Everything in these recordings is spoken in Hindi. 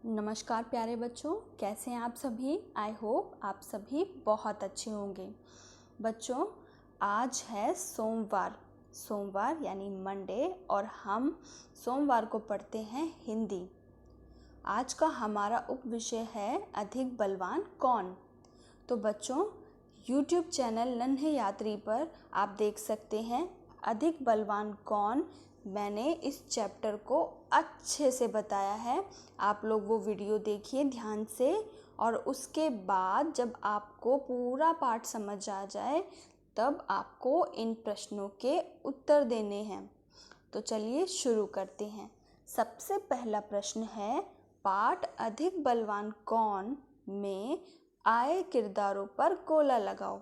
नमस्कार प्यारे बच्चों, कैसे हैं आप सभी। आई होप आप सभी बहुत अच्छे होंगे। बच्चों, आज है सोमवार यानी मंडे, और हम सोमवार को पढ़ते हैं हिंदी। आज का हमारा उप विषय है अधिक बलवान कौन। तो बच्चों, YouTube चैनल नन्हे यात्री पर आप देख सकते हैं अधिक बलवान कौन। मैंने इस चैप्टर को अच्छे से बताया है। आप लोग वो वीडियो देखिए ध्यान से, और उसके बाद जब आपको पूरा पाठ समझ आ जाए तब आपको इन प्रश्नों के उत्तर देने हैं। तो चलिए शुरू करते हैं। सबसे पहला प्रश्न है, पाठ अधिक बलवान कौन में आए किरदारों पर गोला लगाओ।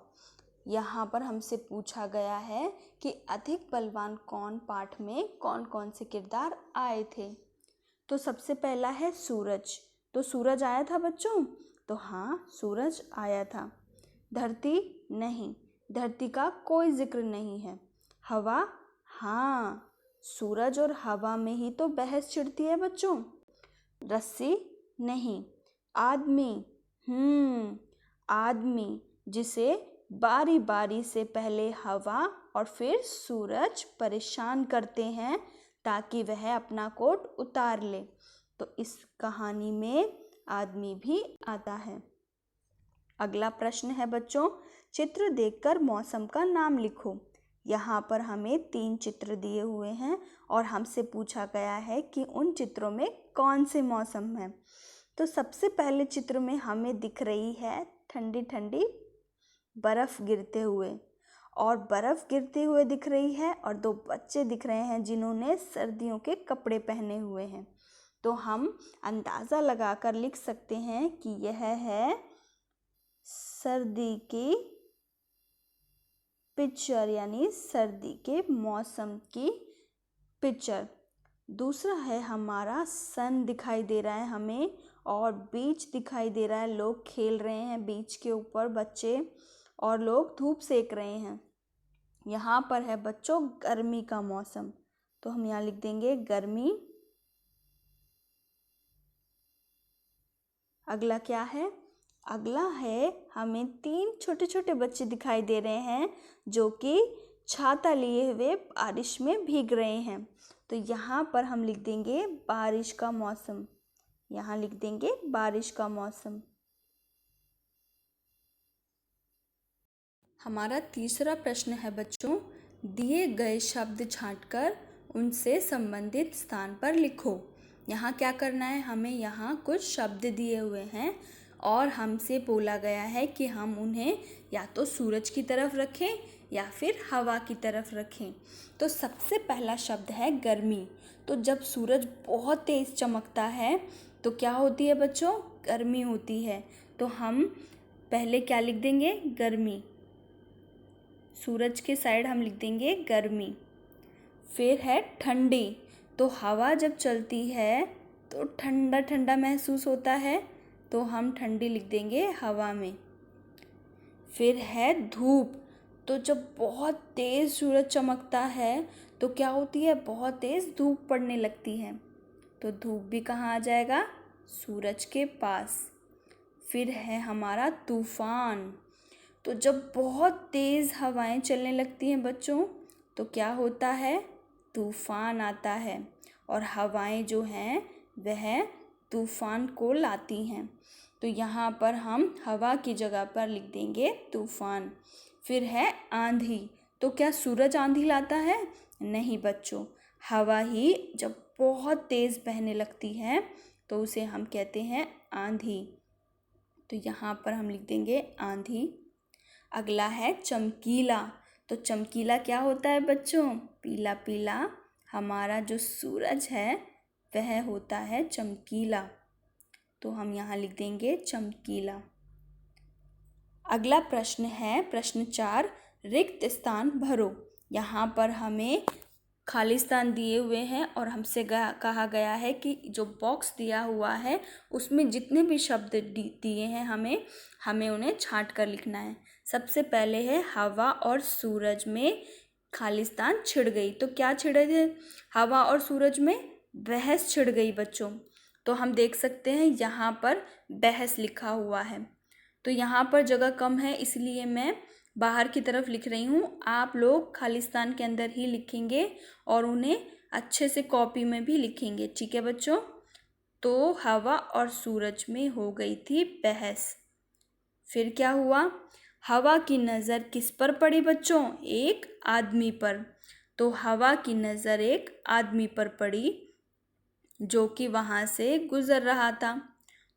यहाँ पर हमसे पूछा गया है कि अधिक बलवान कौन पाठ में कौन कौन से किरदार आए थे। तो सबसे पहला है सूरज। तो सूरज आया था बच्चों। तो हाँ, सूरज आया था। धरती, नहीं, धरती का कोई जिक्र नहीं है। हवा, हाँ, सूरज और हवा में ही तो बहस छिड़ती है बच्चों। रस्सी, नहीं। आदमी, आदमी जिसे बारी बारी से पहले हवा और फिर सूरज परेशान करते हैं ताकि वह अपना कोट उतार ले। तो इस कहानी में आदमी भी आता है। अगला प्रश्न है बच्चों, चित्र देखकर मौसम का नाम लिखो। यहाँ पर हमें 3 चित्र दिए हुए हैं और हमसे पूछा गया है कि उन चित्रों में कौन से मौसम है। तो सबसे पहले चित्र में हमें दिख रही है ठंडी ठंडी बर्फ़ गिरते हुए, और बर्फ़ गिरते हुए दिख रही है, और 2 बच्चे दिख रहे हैं जिन्होंने सर्दियों के कपड़े पहने हुए हैं। तो हम अंदाज़ा लगाकर लिख सकते हैं कि यह है सर्दी की पिक्चर, यानी सर्दी के मौसम की पिक्चर। दूसरा है हमारा सन दिखाई दे रहा है हमें, और बीच दिखाई दे रहा है। लोग खेल रहे हैं बीच के ऊपर, बच्चे, और लोग धूप सेक रहे हैं। यहाँ पर है बच्चों गर्मी का मौसम। तो हम यहाँ लिख देंगे गर्मी। अगला क्या है? अगला है हमें 3 छोटे छोटे बच्चे दिखाई दे रहे हैं जो कि छाता लिए हुए बारिश में भीग रहे हैं। तो यहाँ पर हम लिख देंगे बारिश का मौसम। यहाँ लिख देंगे बारिश का मौसम। हमारा तीसरा प्रश्न है बच्चों, दिए गए शब्द छांटकर उनसे संबंधित स्थान पर लिखो। यहाँ क्या करना है, हमें यहाँ कुछ शब्द दिए हुए हैं और हमसे बोला गया है कि हम उन्हें या तो सूरज की तरफ रखें या फिर हवा की तरफ रखें। तो सबसे पहला शब्द है गर्मी। तो जब सूरज बहुत तेज़ चमकता है तो क्या होती है बच्चों? गर्मी होती है। तो हम पहले क्या लिख देंगे? गर्मी। सूरज के साइड हम लिख देंगे गर्मी। फिर है ठंडी। तो हवा जब चलती है तो ठंडा ठंडा महसूस होता है, तो हम ठंडी लिख देंगे हवा में। फिर है धूप। तो जब बहुत तेज़ सूरज चमकता है तो क्या होती है? बहुत तेज़ धूप पड़ने लगती है, तो धूप भी कहाँ आ जाएगा? सूरज के पास। फिर है हमारा तूफान। तो जब बहुत तेज़ हवाएं चलने लगती हैं बच्चों तो क्या होता है? तूफान आता है, और हवाएं जो हैं वह तूफान को लाती हैं। तो यहाँ पर हम हवा की जगह पर लिख देंगे तूफान। फिर है आंधी। तो क्या सूरज आंधी लाता है? नहीं बच्चों, हवा ही जब बहुत तेज़ बहने लगती है तो उसे हम कहते हैं आंधी। तो यहाँ पर हम लिख देंगे आंधी। अगला है चमकीला। तो चमकीला क्या होता है बच्चों? पीला पीला। हमारा जो सूरज है वह होता है चमकीला। तो हम यहाँ लिख देंगे चमकीला। अगला प्रश्न है प्रश्न 4, रिक्त स्थान भरो। यहाँ पर हमें खाली स्थान दिए हुए हैं और हमसे कहा गया है कि जो बॉक्स दिया हुआ है उसमें जितने भी शब्द दिए हैं हमें उन्हें छांट कर लिखना है। सबसे पहले है हवा और सूरज में खाली स्थान छिड़ गई। तो क्या छिड़ गई? हवा और सूरज में बहस छिड़ गई बच्चों। तो हम देख सकते हैं यहाँ पर बहस लिखा हुआ है। तो यहाँ पर जगह कम है इसलिए मैं बाहर की तरफ लिख रही हूँ। आप लोग खालिस्तान के अंदर ही लिखेंगे और उन्हें अच्छे से कॉपी में भी लिखेंगे। ठीक है बच्चों। तो हवा और सूरज में हो गई थी बहस। फिर क्या हुआ? हवा की नज़र किस पर पड़ी बच्चों? एक आदमी पर। तो हवा की नज़र एक आदमी पर पड़ी जो कि वहाँ से गुजर रहा था।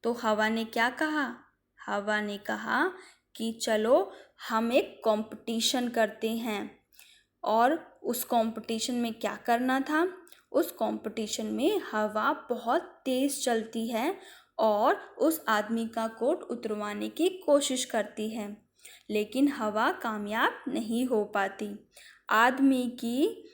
तो हवा ने क्या कहा? हवा ने कहा कि चलो हम एक कंपटीशन करते हैं। और उस कंपटीशन में क्या करना था? उस कंपटीशन में हवा बहुत तेज़ चलती है और उस आदमी का कोट उतरवाने की कोशिश करती है, लेकिन हवा कामयाब नहीं हो पाती। आदमी की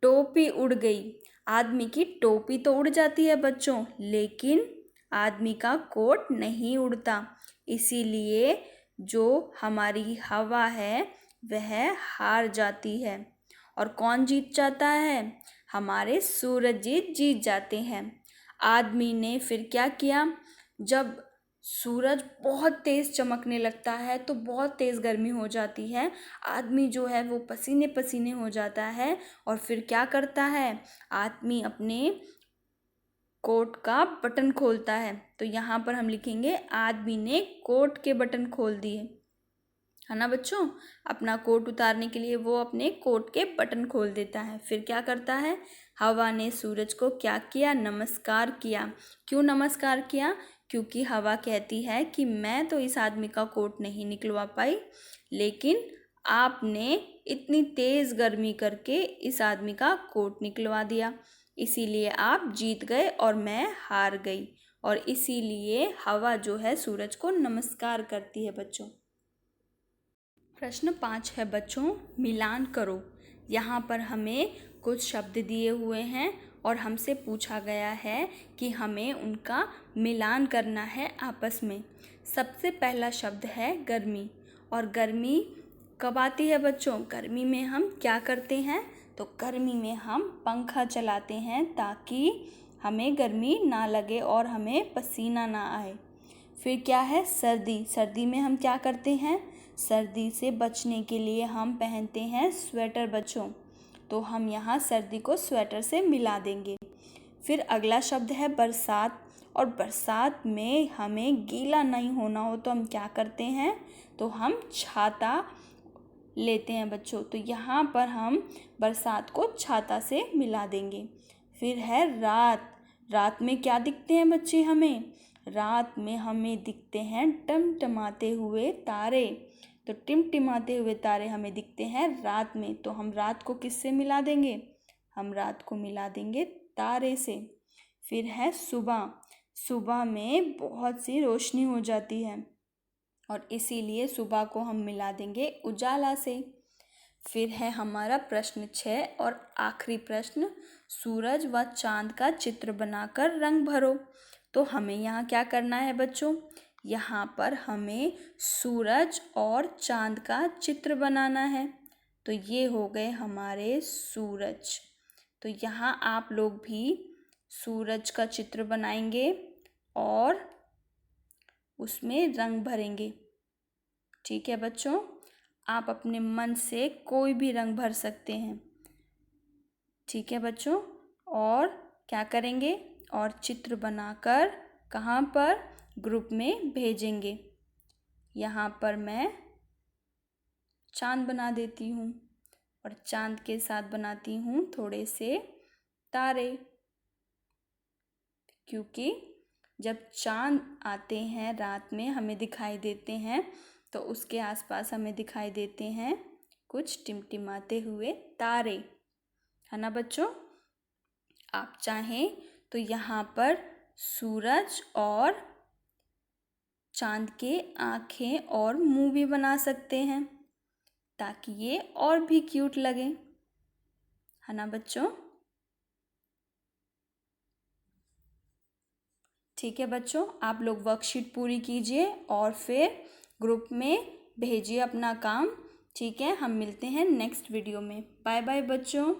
टोपी उड़ गई। आदमी की टोपी तो उड़ जाती है बच्चों, लेकिन आदमी का कोट नहीं उड़ता। इसीलिए जो हमारी हवा है वह हार जाती है। और कौन जीत जाता है? हमारे सूरज जी जीत जाते हैं। आदमी ने फिर क्या किया? जब सूरज बहुत तेज़ चमकने लगता है तो बहुत तेज़ गर्मी हो जाती है। आदमी जो है वो पसीने पसीने हो जाता है और फिर क्या करता है? आदमी अपने कोट का बटन खोलता है। तो यहाँ पर हम लिखेंगे आदमी ने कोट के बटन खोल दिए, है ना बच्चों। अपना कोट उतारने के लिए वो अपने कोट के बटन खोल देता है। फिर क्या करता है? हवा ने सूरज को क्या किया? नमस्कार किया। क्यों नमस्कार किया? क्योंकि हवा कहती है कि मैं तो इस आदमी का कोट नहीं निकलवा पाई, लेकिन आपने इतनी तेज़ गर्मी करके इस आदमी का कोट निकलवा दिया, इसीलिए आप जीत गए और मैं हार गई। और इसीलिए हवा जो है सूरज को नमस्कार करती है बच्चों। प्रश्न 5 है बच्चों, मिलान करो। यहाँ पर हमें कुछ शब्द दिए हुए हैं और हमसे पूछा गया है कि हमें उनका मिलान करना है आपस में। सबसे पहला शब्द है गर्मी। और गर्मी कब आती है बच्चों? गर्मी में हम क्या करते हैं? तो गर्मी में हम पंखा चलाते हैं ताकि हमें गर्मी ना लगे और हमें पसीना ना आए। फिर क्या है? सर्दी। सर्दी में हम क्या करते हैं? सर्दी से बचने के लिए हम पहनते हैं स्वेटर बच्चों। तो हम यहाँ सर्दी को स्वेटर से मिला देंगे। फिर अगला शब्द है बरसात। और बरसात में हमें गीला नहीं होना हो तो हम क्या करते हैं? तो हम छाता लेते हैं बच्चों। तो यहाँ पर हम बरसात को छाता से मिला देंगे। फिर है रात। रात में क्या दिखते हैं बच्चे हमें? रात में हमें दिखते हैं टिमटिमाते हुए तारे। तो टिमटिमाते हुए तारे हमें दिखते हैं रात में। तो हम रात को किससे मिला देंगे? हम रात को मिला देंगे तारे से। फिर है सुबह। सुबह में बहुत सी रोशनी हो जाती है और इसीलिए सुबह को हम मिला देंगे उजाला से। फिर है हमारा प्रश्न 6 और आखिरी प्रश्न, सूरज व चांद का चित्र बनाकर रंग भरो। तो हमें यहाँ क्या करना है बच्चों? यहाँ पर हमें सूरज और चांद का चित्र बनाना है। तो ये हो गए हमारे सूरज। तो यहाँ आप लोग भी सूरज का चित्र बनाएंगे और उसमें रंग भरेंगे। ठीक है बच्चों, आप अपने मन से कोई भी रंग भर सकते हैं। ठीक है बच्चों, और क्या करेंगे? और चित्र बनाकर कहाँ पर? ग्रुप में भेजेंगे। यहाँ पर मैं चांद बना देती हूँ और चांद के साथ बनाती हूँ थोड़े से तारे, क्योंकि जब चांद आते हैं रात में हमें दिखाई देते हैं तो उसके आसपास हमें दिखाई देते हैं कुछ टिमटिमाते हुए तारे, है ना बच्चों। आप चाहें तो यहाँ पर सूरज और चांद के आँखें और मुंह भी बना सकते हैं ताकि ये और भी क्यूट लगे, है ना बच्चों। ठीक है बच्चों, आप लोग वर्कशीट पूरी कीजिए और फिर ग्रुप में भेजिए अपना काम। ठीक है, हम मिलते हैं नेक्स्ट वीडियो में। बाय बाय बच्चों।